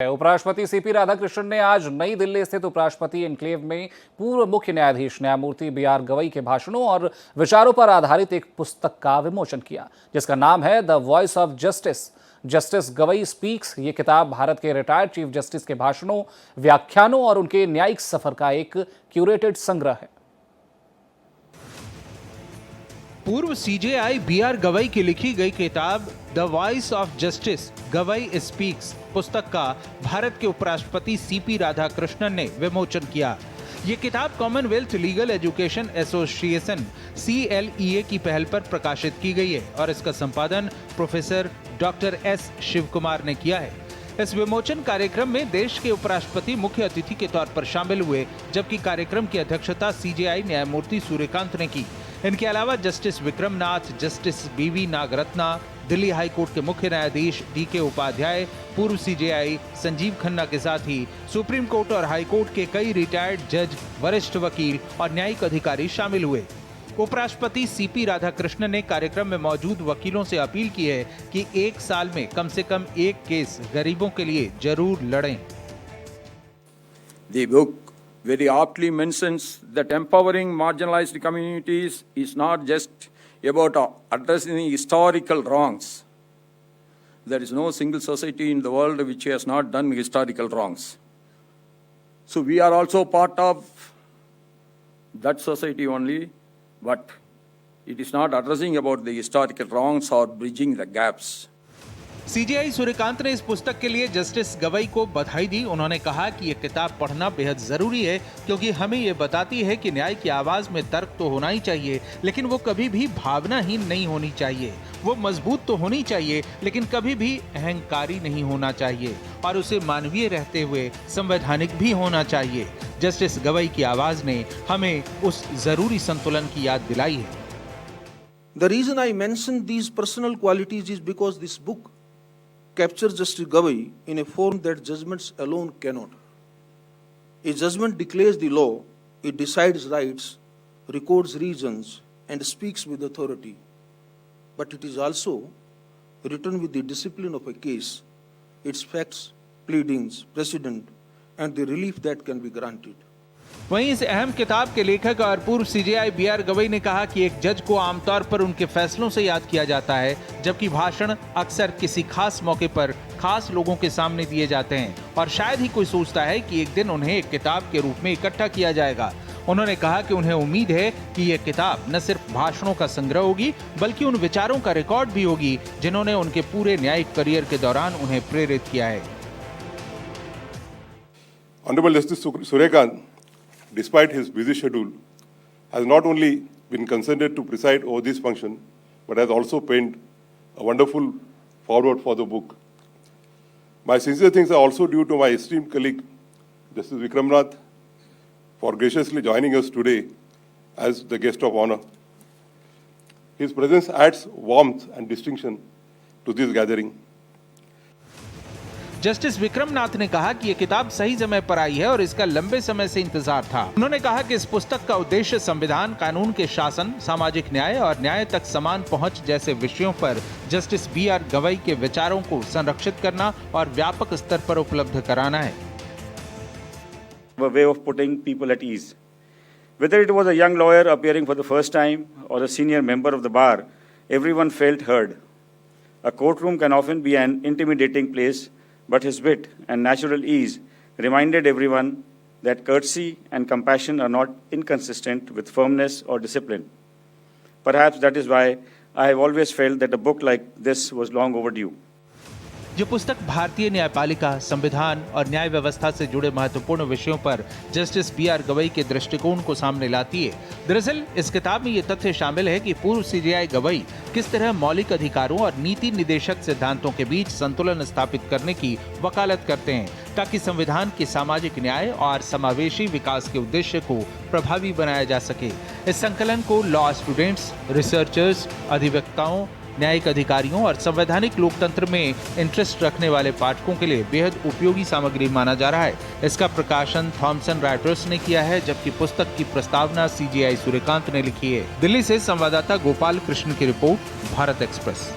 उपराष्ट्रपति सीपी राधाकृष्णन ने आज नई दिल्ली स्थित उपराष्ट्रपति एन्क्लेव में पूर्व मुख्य न्यायाधीश न्यायमूर्ति बी.आर. गवई के भाषणों और विचारों पर आधारित एक पुस्तक का विमोचन किया, जिसका नाम है the voice of justice, justice Gavai speaks. ये किताब भारत के रिटायर्ड चीफ जस्टिस के भाषणों, व्याख्यानों और उनके न्यायिक सफर का एक क्यूरेटेड संग्रह है। पूर्व सीजेआई बी.आर. गवई की लिखी गई किताब the voice of justice, Gavai speaks पुस्तक का भारत के उपराष्ट्रपति सीपी राधाकृष्णन ने विमोचन किया। ये किताब Commonwealth legal education association CLEA की पहल पर प्रकाशित की गई है और इसका संपादन प्रोफेसर डॉक्टर S. शिवकुमार ने किया है। इस विमोचन कार्यक्रम में देश के उपराष्ट्रपति मुख्य अतिथि के तौर पर शामिल हुए, जबकि कार्यक्रम की अध्यक्षता CJI न्यायमूर्ति सूर्यकांत ने की। इनके अलावा justice Vikram Nath, justice BV Nagarathna, Delhi high court के मुख्य न्यायाधीश DK उपाध्याय, पूर्व CJI संजीव खन्ना के साथ ही सुप्रीम कोर्ट और हाई कोर्ट के कई रिटायर्ड जज, वरिष्ठ वकील और न्यायिक अधिकारी शामिल हुए। उपराष्ट्रपति CP राधाकृष्णन ने कार्यक्रम में मौजूद वकीलों से अपील की है कि एक साल में कम से कम एक केस गरीबों के लिए जरूर लड़ें। The book very aptly mentions that empowering marginalized communities is not just about addressing historical wrongs. There is no single society in the world which has not done historical wrongs. So we are also part of that society only, but it is not addressing about the historical wrongs or bridging the gaps. CJI Suryakant ने इस पुस्तक के लिए justice Gavai को बधाई दी। उन्होंने कहा कि यह किताब पढ़ना बेहद जरूरी है, क्योंकि हमें ये बताती है कि न्याय की आवाज में तर्क तो होना ही चाहिए, लेकिन वो कभी भी भावनाहीन नहीं होनी चाहिए। वो मजबूत तो होनी चाहिए, लेकिन कभी भी अहंकारी नहीं होना चाहिए, और उसे मानवीय रहते हुए संवैधानिक भी होना चाहिए। जस्टिस गवई की आवाज ने हमें उस जरूरी संतुलन की याद दिलाई है। The reason I mention these personal qualities is because this book captures Justice Gavai in a form that judgments alone cannot. A judgment declares the law, it decides rights, records reasons, and speaks with authority. But it is also written with the discipline of a case, its facts, pleadings, precedent, and the relief that can be granted. वहीं इस अहम किताब के लेखक और पूर्व CJI B R. Gavai ने कहा कि एक जज को आमतौर पर उनके फैसलों से याद किया जाता है, जबकि भाषण अक्सर किसी खास मौके पर खास लोगों के सामने दिए जाते हैं, और शायद ही कोई सोचता है कि एक दिन उन्हें एक किताब के रूप में इकट्ठा किया जाएगा। उन्होंने कहा कि उन्हें उम्मीद है कि यह किताब न सिर्फ भाषणों का संग्रह होगी, बल्कि उन विचारों का रिकॉर्ड भी होगी जिन्होंने उनके पूरे न्यायिक करियर के दौरान उन्हें प्रेरित किया है। Honorable Justice Suryakant, despite his busy schedule, has not only been consented to preside over this function, but has also penned a wonderful foreword for the book. My sincere thanks are also due to my esteemed colleague, Justice Vikramnath, for graciously joining us today as the guest of honor. His presence adds warmth and distinction to this gathering. Justice Vikram Nath ने कहा कि यह किताब सही समय पर आई है और इसका लंबे समय से इंतजार था। उन्होंने कहा कि इस पुस्तक का उद्देश्य संविधान, कानून के शासन, सामाजिक न्याय और न्याय तक समान पहुंच जैसे विषयों पर जस्टिस बी.आर. गवई के विचारों को संरक्षित करना और व्यापक स्तर पर उपलब्ध कराना है। A way of putting people at ease. Whether it was a young lawyer appearing for the first time or a senior member of the bar, everyone felt heard. A courtroom can often be an intimidating place, but his wit and natural ease reminded everyone that courtesy and compassion are not inconsistent with firmness or discipline. Perhaps that is why I have always felt that a book like this was long overdue. ये पुस्तक भारतीय न्यायपालिका, संविधान और न्याय व्यवस्था से जुड़े महत्वपूर्ण विषयों पर जस्टिस बी.आर. गवई के दृष्टिकोण को सामने लाती है। दरअसल इस किताब में ये तथ्य शामिल है कि पूर्व CJI गवई किस तरह मौलिक अधिकारों और नीति निदेशक सिद्धांतों के बीच संतुलन स्थापित करने की वकालत करते हैं, ताकि संविधान के सामाजिक न्याय और समावेशी विकास के उद्देश्य को प्रभावी बनाया जा सके। इस संकलन को लॉ स्टूडेंट्स, रिसर्चर्स, अधिवक्ताओं, न्यायिक अधिकारियों और संवैधानिक लोकतंत्र में इंटरेस्ट रखने वाले पाठकों के लिए बेहद उपयोगी सामग्री माना जा रहा है। इसका प्रकाशन थॉमसन राइटर्स ने किया है, जबकि पुस्तक की प्रस्तावना CJI सूर्यकांत ने लिखी है। दिल्ली से संवाददाता गोपाल कृष्ण की रिपोर्ट, भारत एक्सप्रेस।